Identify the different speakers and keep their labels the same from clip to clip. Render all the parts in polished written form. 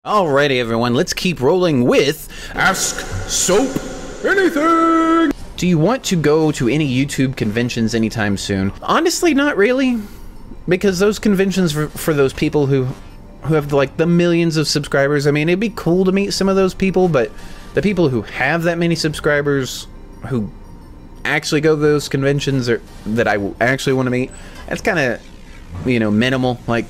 Speaker 1: Alrighty everyone, let's keep rolling with Ask Soap Anything! Do you want to go to any YouTube conventions anytime soon? Honestly, not really. Because those conventions for those people who have like the millions of subscribers, I mean, it'd be cool to meet some of those people, but the people who have that many subscribers, who actually go to those conventions or that I actually want to meet, that's kind of, you know, minimal. Like,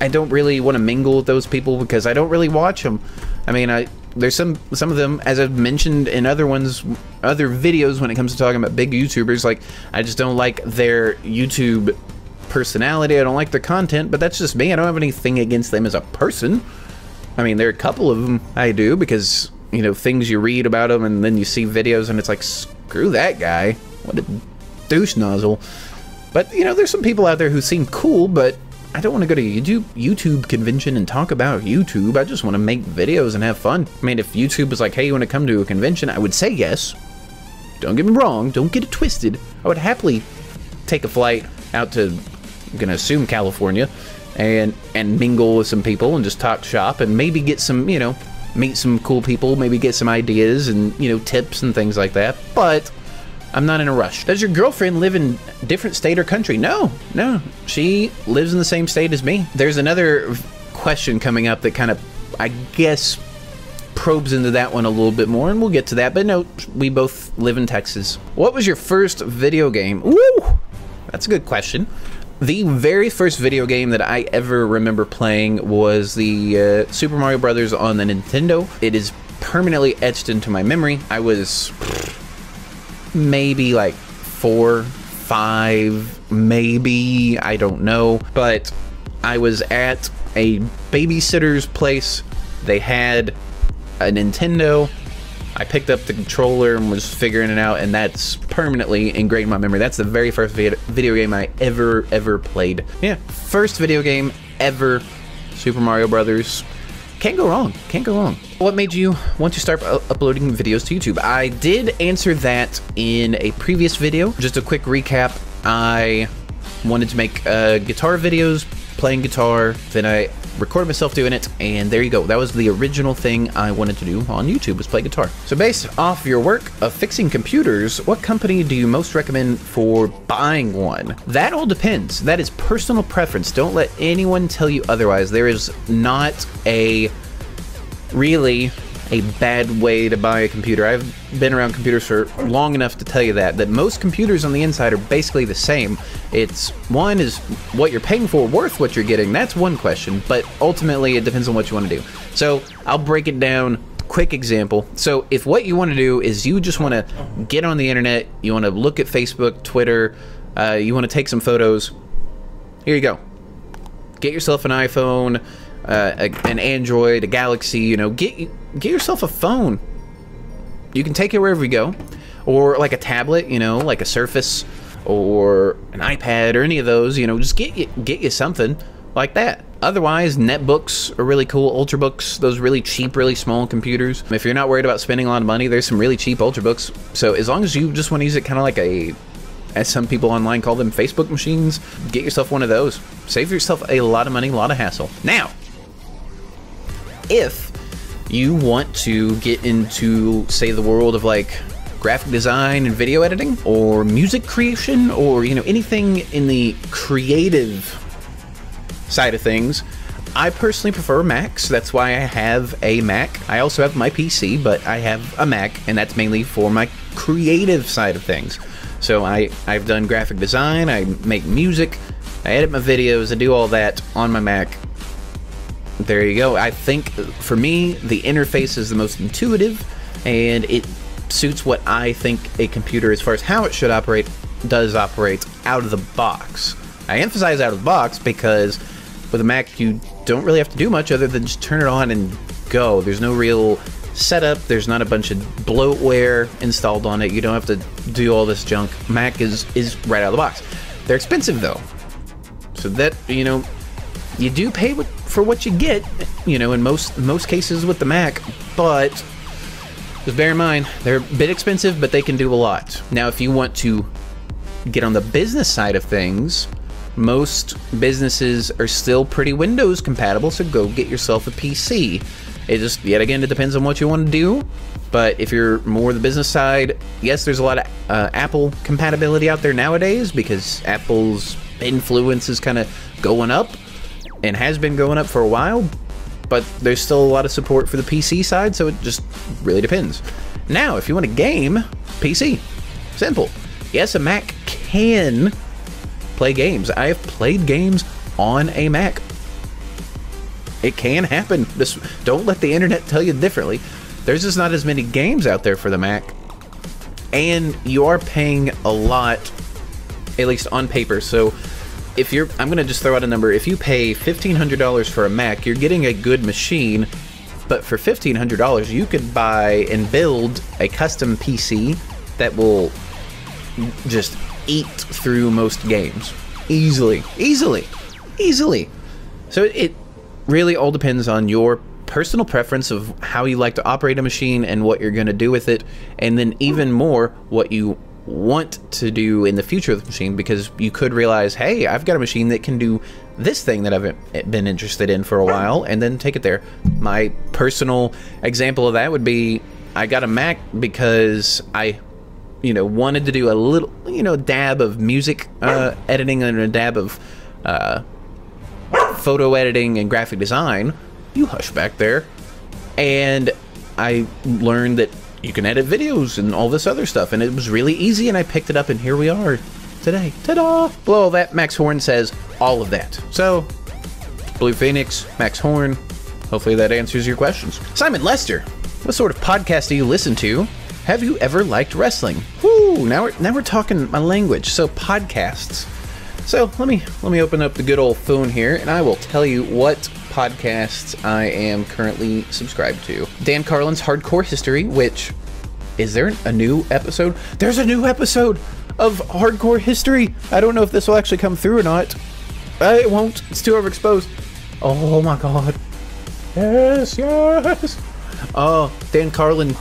Speaker 1: I don't really want to mingle with those people because I don't really watch them. I mean, there's some of them, as I've mentioned in other videos when it comes to talking about big YouTubers, like, I just don't like their YouTube personality. I don't like their content, but that's just me. I don't have anything against them as a person. I mean, there are a couple of them I do because, you know, things you read about them and then you see videos and it's like, screw that guy. What a douche nozzle. But, you know, there's some people out there who seem cool, but I don't want to go to YouTube convention and talk about YouTube. I just want to make videos and have fun. I mean, if YouTube was like, hey, you want to come to a convention? I would say yes. Don't get me wrong. Don't get it twisted. I would happily take a flight out to, I'm going to assume, California and mingle with some people and just talk shop and maybe get some, you know, meet some cool people, maybe get some ideas and, you know, tips and things like that. But I'm not in a rush. Does your girlfriend live in a different state or country? No. She lives in the same state as me. There's another question coming up that kind of, I guess, probes into that one a little bit more, and we'll get to that. But no, we both live in Texas. What was your first video game? Woo! That's a good question. The very first video game that I ever remember playing was the Super Mario Brothers on the Nintendo. It is permanently etched into my memory. I was maybe like 4, 5, maybe, I don't know, but I was at a babysitter's place. They had a Nintendo. I picked up the controller and was figuring it out, and that's permanently ingrained in my memory. That's the very first video game I ever played. Yeah, first video game ever, Super Mario Brothers. Can't go wrong. Can't go wrong. What made you want to start uploading videos to YouTube? I did answer that in a previous video. Just a quick recap. I wanted to make guitar videos, playing guitar, then I recorded myself doing it, and there you go. That was the original thing I wanted to do on YouTube, was play guitar. So based off your work of fixing computers, what company do you most recommend for buying one? That all depends. That is personal preference. Don't let anyone tell you otherwise. There is not really a bad way to buy a computer. I've been around computers for long enough to tell you that most computers on the inside are basically the same. It's, one is what you're paying for worth what you're getting. That's one question, but ultimately it depends on what you want to do. So I'll break it down. Quick example. So if what you want to do is you just want to get on the internet, you want to look at Facebook, Twitter, you want to take some photos, here you go. Get yourself an iPhone, an Android, a Galaxy, you know, get yourself a phone. You can take it wherever you go, or like a tablet, you know, like a Surface or an iPad or any of those, you know, just get you something like that. Otherwise, netbooks are really cool, ultrabooks, those really cheap, really small computers. If you're not worried about spending a lot of money, there's some really cheap ultrabooks. So as long as you just want to use it kind of like a, as some people online call them, Facebook machines, get yourself one of those. Save yourself a lot of money, a lot of hassle. Now, if you want to get into, say, the world of like graphic design and video editing or music creation or, you know, anything in the creative side of things, I personally prefer Macs. That's why I have a Mac. I also have my PC, but I have a Mac, and that's mainly for my creative side of things. So I've done graphic design, I make music, I edit my videos, I do all that on my Mac. There you go. I think for me, the interface is the most intuitive, and it suits what I think a computer, as far as how it should operate, does operate out of the box. I emphasize out of the box because with a Mac, you don't really have to do much other than just turn it on and go. There's no real setup. There's not a bunch of bloatware installed on it. You don't have to do all this junk. Mac is right out of the box. They're expensive though, so that, you know, you do pay for what you get, you know, in most cases with the Mac, but just bear in mind, they're a bit expensive, but they can do a lot. Now, if you want to get on the business side of things, most businesses are still pretty Windows compatible, so go get yourself a PC. It just, yet again, it depends on what you want to do. But if you're more the business side, yes, there's a lot of Apple compatibility out there nowadays because Apple's influence is kind of going up and has been going up for a while. But there's still a lot of support for the PC side, so it just really depends. Now, if you want a game, PC. Simple. Yes, a Mac can play games. I have played games on a Mac. It can happen. Don't let the internet tell you differently. There's just not as many games out there for the Mac. And you are paying a lot, at least on paper. So if you're, I'm going to just throw out a number. If you pay $1,500 for a Mac, you're getting a good machine. But for $1,500, you could buy and build a custom PC that will just eat through most games. Easily. So it really all depends on your personal preference of how you like to operate a machine and what you're going to do with it, and then even more what you want to do in the future of the machine, because you could realize, hey, I've got a machine that can do this thing that I've been interested in for a while, and then take it there. My personal example of that would be, I got a Mac because I wanted to do a little, dab of music editing and a dab of photo editing and graphic design. You hush back there. And I learned that you can edit videos and all this other stuff, and it was really easy, and I picked it up, and here we are today. Ta-da! Below all that, Max Horn says all of that. So, Blue Phoenix, Max Horn, hopefully that answers your questions. Simon Lester, what sort of podcast do you listen to? Have you ever liked wrestling? Woo! Now we're talking my language. So podcasts. So let me open up the good old phone here, and I will tell you what podcasts I am currently subscribed to. Dan Carlin's Hardcore History, which, is there a new episode? There's a new episode of Hardcore History. I don't know if this will actually come through or not. It won't. It's too overexposed. Oh my god. Yes. Oh, Dan Carlin.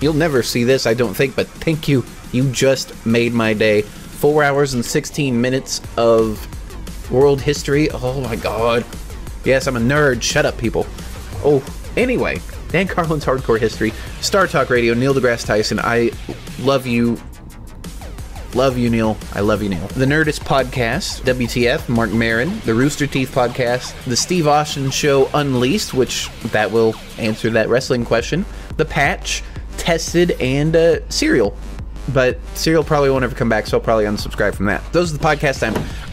Speaker 1: You'll never see this, I don't think, but thank you. You just made my day. 4 hours and 16 minutes of world history. Oh my god. Yes, I'm a nerd. Shut up, people. Oh, anyway. Dan Carlin's Hardcore History. Star Talk Radio. Neil deGrasse Tyson. I love you. Love you, Neil. I love you, Neil. The Nerdist Podcast. WTF. Mark Maron. The Rooster Teeth Podcast. The Steve Austin Show Unleashed, which that will answer that wrestling question. The Patch. Tested, and Serial. But Serial probably won't ever come back, so I'll probably unsubscribe from that. Those are the podcasts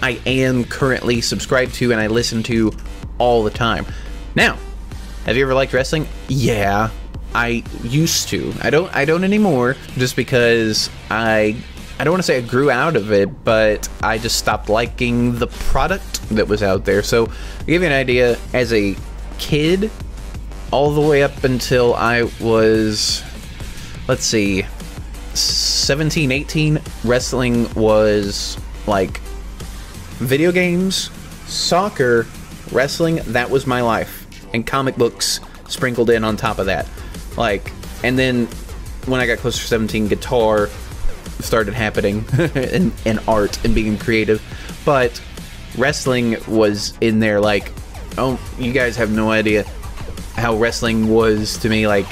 Speaker 1: I am currently subscribed to and I listen to all the time. Now, have you ever liked wrestling? Yeah, I used to. I don't anymore, just because I don't want to say I grew out of it, but I just stopped liking the product that was out there. So, to give you an idea, as a kid, all the way up until I was, let's see, 17, 18, wrestling was like video games, soccer, wrestling, that was my life. And comic books sprinkled in on top of that. Like, and then when I got closer to 17, guitar started happening and art and being creative. But wrestling was in there. Like, oh, you guys have no idea how wrestling was to me. Like,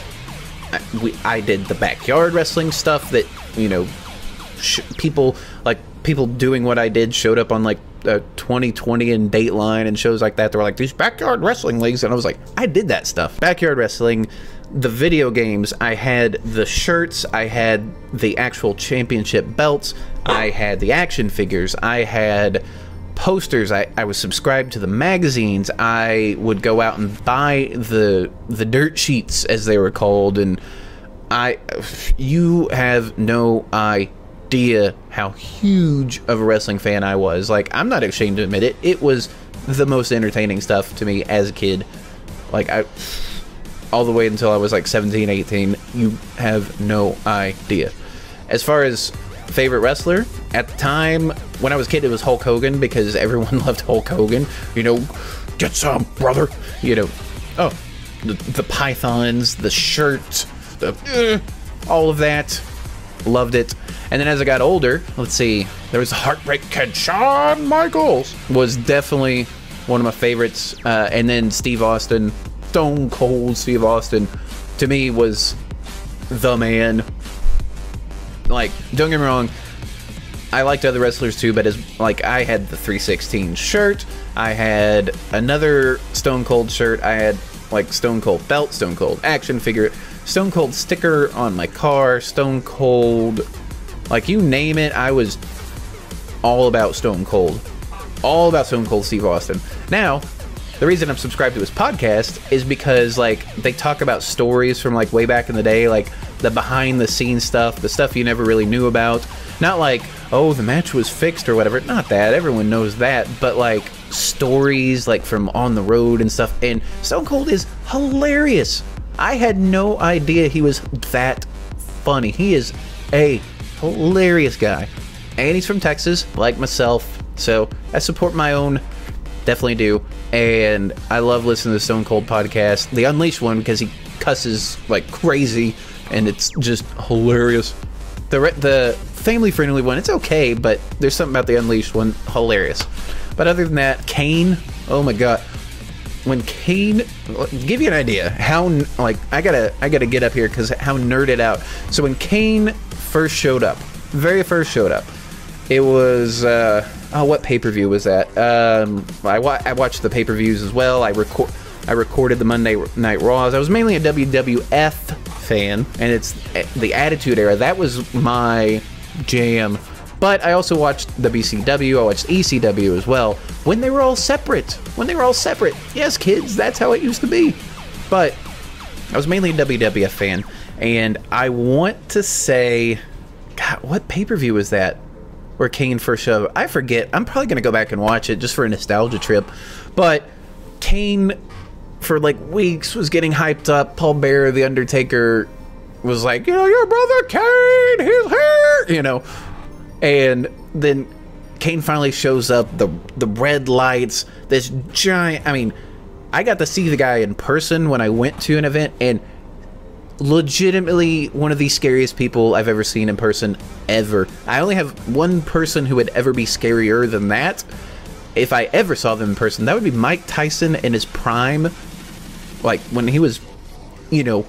Speaker 1: I did the backyard wrestling stuff that, people doing what I did showed up on like 2020 and Dateline and shows like that. They were like, these backyard wrestling leagues, and I was like, I did that stuff. Backyard wrestling, the video games, I had the shirts, I had the actual championship belts, I had the action figures, I had posters, I was subscribed to the magazines, I would go out and buy the dirt sheets, as they were called, and you have no idea how huge of a wrestling fan I was. Like, I'm not ashamed to admit it, it was the most entertaining stuff to me as a kid. Like, all the way until I was like 17, 18, you have no idea. As far as favorite wrestler, at the time when I was a kid, it was Hulk Hogan, because everyone loved Hulk Hogan. Get some, brother. Oh, the pythons, the shirt, all of that, loved it. And then as I got older, let's see, there was the Heartbreak Kid. Shawn Michaels was definitely one of my favorites. And then Steve Austin, Stone Cold Steve Austin, to me was the man. Like, don't get me wrong, I liked other wrestlers too, but as like I had the 316 shirt, I had another Stone Cold shirt, I had like Stone Cold belt, Stone Cold action figure, Stone Cold sticker on my car, Stone Cold, like you name it, I was all about Stone Cold. All about Stone Cold Steve Austin. Now, the reason I'm subscribed to his podcast is because like they talk about stories from like way back in the day, like the behind the scenes stuff, the stuff you never really knew about. Not like, oh, the match was fixed or whatever. Not that, everyone knows that, but like stories like from on the road and stuff. And Stone Cold is hilarious. I had no idea he was that funny. He is a hilarious guy. And he's from Texas, like myself. So I support my own, definitely do. And I love listening to the Stone Cold podcast, the Unleashed one, because he cusses like crazy, and it's just hilarious. The family-friendly one, it's okay, but there's something about the Unleashed one, hilarious. But other than that, Kane, oh my god. When Kane, give you an idea how, like, I gotta get up here because how nerded out. So when Kane first showed up, very first showed up, it was, oh, what pay-per-view was that? I watched the pay-per-views as well. I recorded the Monday Night Raws. I was mainly a WWF fan, and it's the Attitude Era. That was my jam. But I also watched WCW. I watched ECW as well. When they were all separate. Yes, kids, that's how it used to be. But I was mainly a WWF fan, and I want to say, God, what pay-per-view was that? Where Kane first showed up. I forget. I'm probably going to go back and watch it just for a nostalgia trip. But Kane, for like weeks, was getting hyped up. Paul Bearer, The Undertaker, was like, you know, your brother Kane, he's here, you know. And then Kane finally shows up. The red lights, this giant, I mean, I got to see the guy in person when I went to an event, and legitimately one of the scariest people I've ever seen in person ever. I only have one person who would ever be scarier than that. If I ever saw them in person, that would be Mike Tyson in his prime. Like when he was, you know,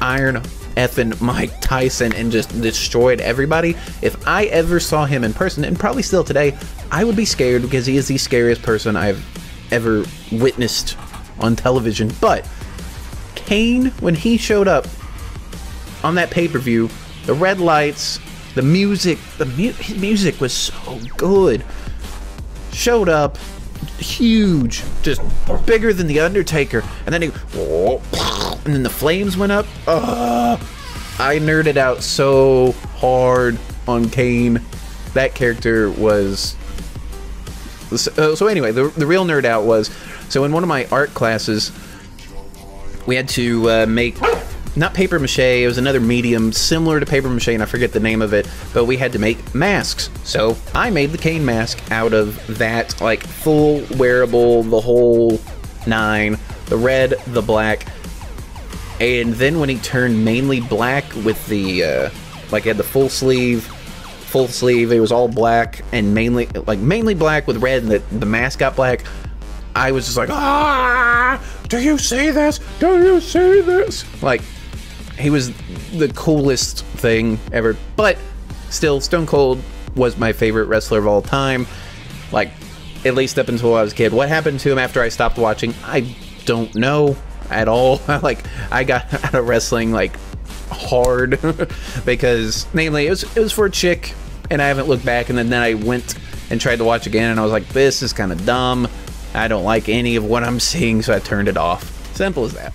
Speaker 1: Iron effing Mike Tyson and just destroyed everybody. If I ever saw him in person, and probably still today, I would be scared because he is the scariest person I've ever witnessed on television. But Kane, when he showed up on that pay-per-view, the red lights, the music, his music was so good. Showed up, huge, just bigger than The Undertaker, and then and then the flames went up. I nerded out so hard on Kane. That character was... So anyway, the real nerd out was, so in one of my art classes, we had to make, not paper mache, it was another medium similar to paper mache, and I forget the name of it, but we had to make masks. So I made the Kane mask out of that, like full wearable, the whole nine, the red, the black, and then when he turned mainly black with the, like he had the full sleeve, it was all black, and mainly black with red, and the mask got black, I was just like, ah, do you see this? Do you see this? Like, he was the coolest thing ever. But still, Stone Cold was my favorite wrestler of all time. Like, at least up until I was a kid. What happened to him after I stopped watching? I don't know at all. Like, I got out of wrestling, like, hard. Because, namely, it was for a chick, and I haven't looked back. And then I went and tried to watch again, and I was like, this is kind of dumb. I don't like any of what I'm seeing, so I turned it off. Simple as that.